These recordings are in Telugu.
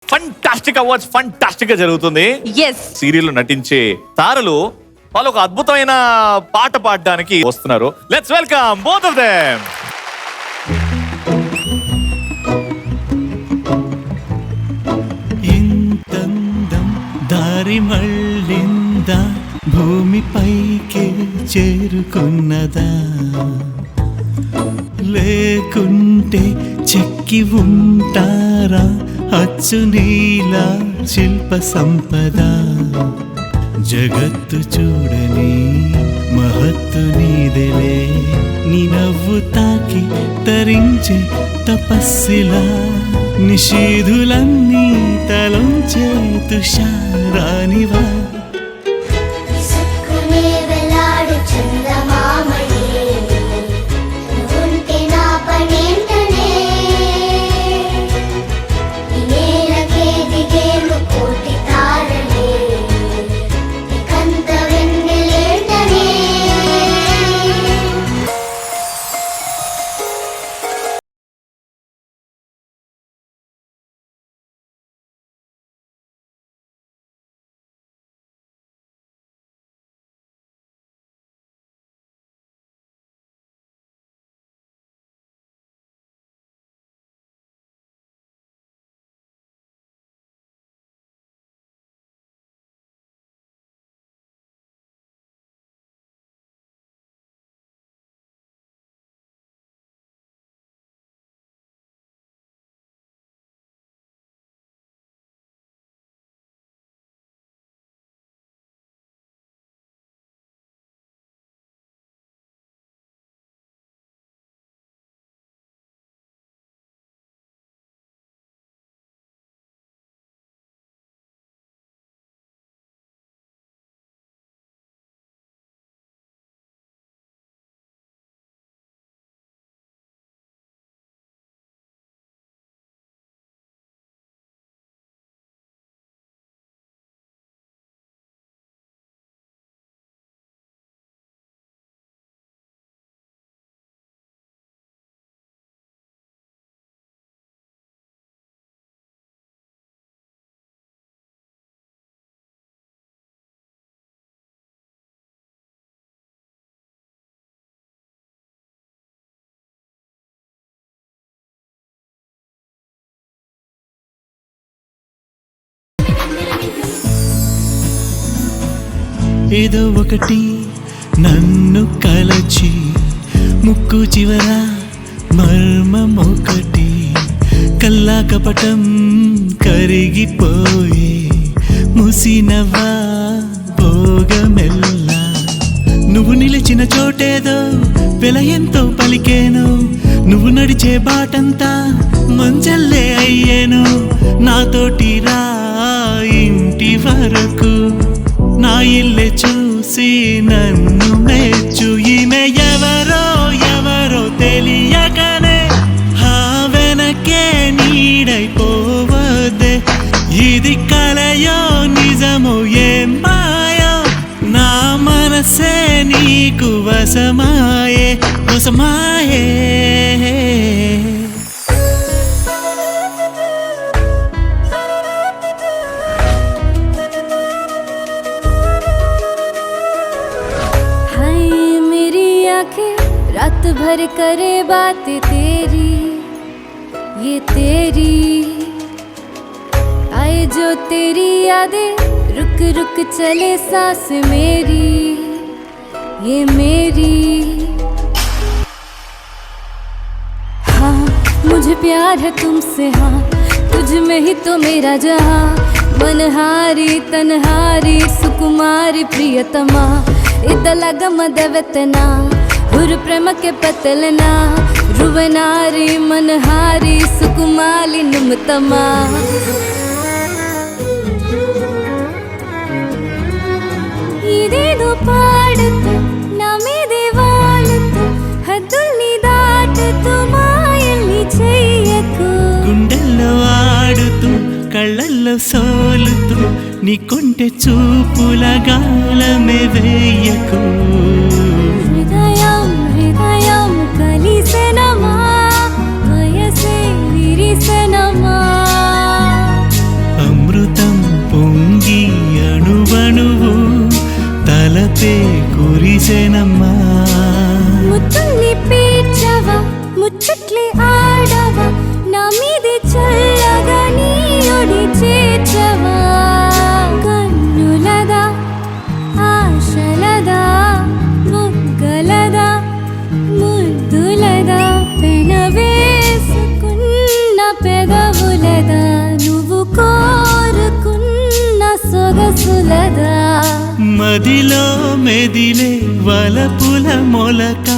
ఫంటాస్టిక్ అవార్డ్స్ ఫంటాస్టిక్ గా జరుగుతుంది. ఎస్ సీరియల్ నటించే తారలు వాళ్ళు ఒక అద్భుతమైన పాట పాడడానికి వస్తున్నారు. Let's welcome both of them. ఇంతందం దారి మళ్ళిందా, భూమిపైకి చేరుకున్నదా, లేకుంటే చెక్కి ఉంటారా అచ్చు నీలా శిల్ప సంపద. జగత్తు చూడని మహత్తు నీదెలే, నీ నవ్వు తాకి తరించే తపస్సిలా, నిషేధులన్నీ తలొంచే తుషారానివా. ఏదో ఒకటి నన్ను కలచి, ముక్కు చివర మర్మమొకటి, కల్లా కపటం కరిగిపోయే ముసినవా భోగమెల్లా. నువ్వు నిలిచిన చోటేదో వెలయంతో పలికేను, నువ్వు నడిచే బాటంతా మంచల్లే అయ్యేను. నాతోటి రా ఇంటి వరకు, నా ఇల్లే చూసి నన్ను మెచ్చు. ఈమె ఎవరో ఎవరో తెలియకనే ఆ వెనకే నీడైపోవద్దే. ఇది కలయో నిజమో ఏం మాయో, నా మనసే నీకు వశమాయే వశమాయే. रात भर करे बातें तेरी, ये तेरी आए जो तेरी यादें, रुक रुक चले सांस मेरी, ये मेरी. हाँ मुझे प्यार है तुमसे, हाँ तुझ में ही तो मेरा जहाँ. मनहारी तनहारी सुकुमारी प्रियतमा, इदलग मदवतना हुर प्रेम के पतलना, ध्रुवनारी मनहारी सुकुमाली नुमतमा. ఇదేదో పాడుతూ నా మీదే వాలుతూ, హద్దుల్ని దాటుతూ మాయల్ని చెయ్యకు. గుండెల్లో ఆడుతూ కళ్ళల్లో సోలుతూ, నీ కొంటె చూపుల గాలమే వేయకు. హృదయం హృదయం కలిసెనమా, వయసే విరిసెనమా. మదిలో మెదిలే వలపుల మొలక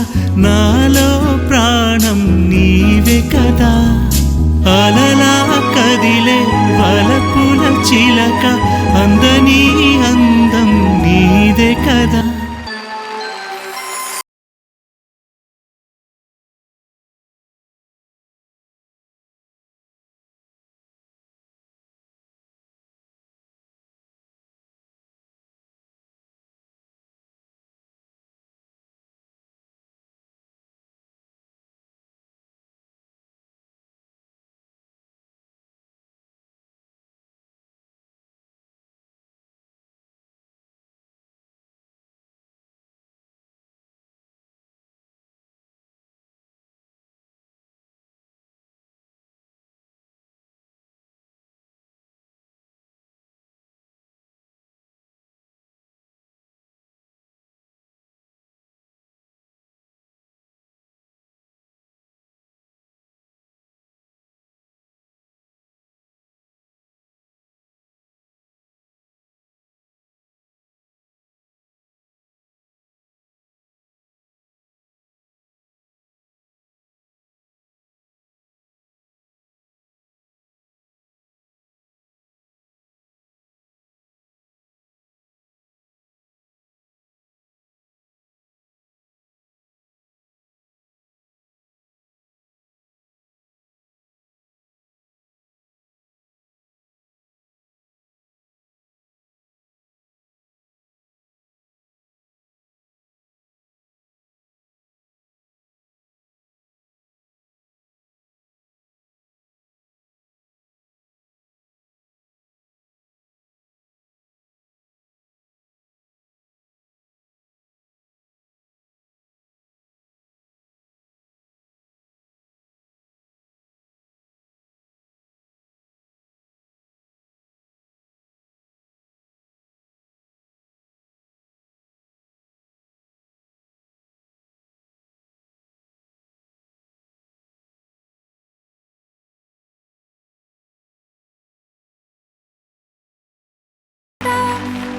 నాలో ప్రాణం నీవే కదా అలలా కదిలే వలపుల చిలక అందని అందం నీదే కదా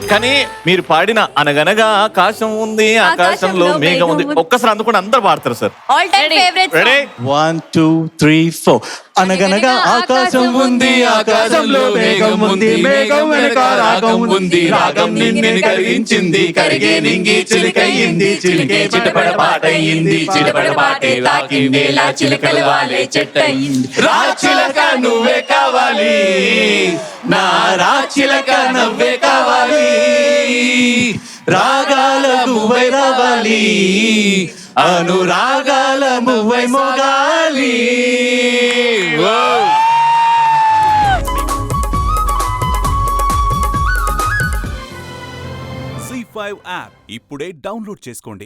కానీ మీరు పాడిన అనగనగా ఆకాశం ఉంది ఆకాశంలో మేఘం ఉంది ఒక్కసారి అందుకుని అందరు పాడతారు sir. All time favourite ready 1 2 3 4 అనగనగా ఆకాశం ఉంది ఆకాశంలో మేఘం ఉంది మేఘం వెనక రాగం ఉంది రాగం నిన్ను కరిగించింది కరిగే నింగి చిలికయింది చిలికే చిటపడ పాటయింది చిటపడ పాటే తాకిందేలా చిలకల వాలే చెట్టయింది రా చిలక నువ్వే కావాలి నా రా చిలక నవ్వే కావాలి రాగాల నువ్వై రావాలి అనురాగాల నువ్వై మోగాలి. C5 యాప్ ఇప్పుడే డౌన్లోడ్ చేసుకోండి.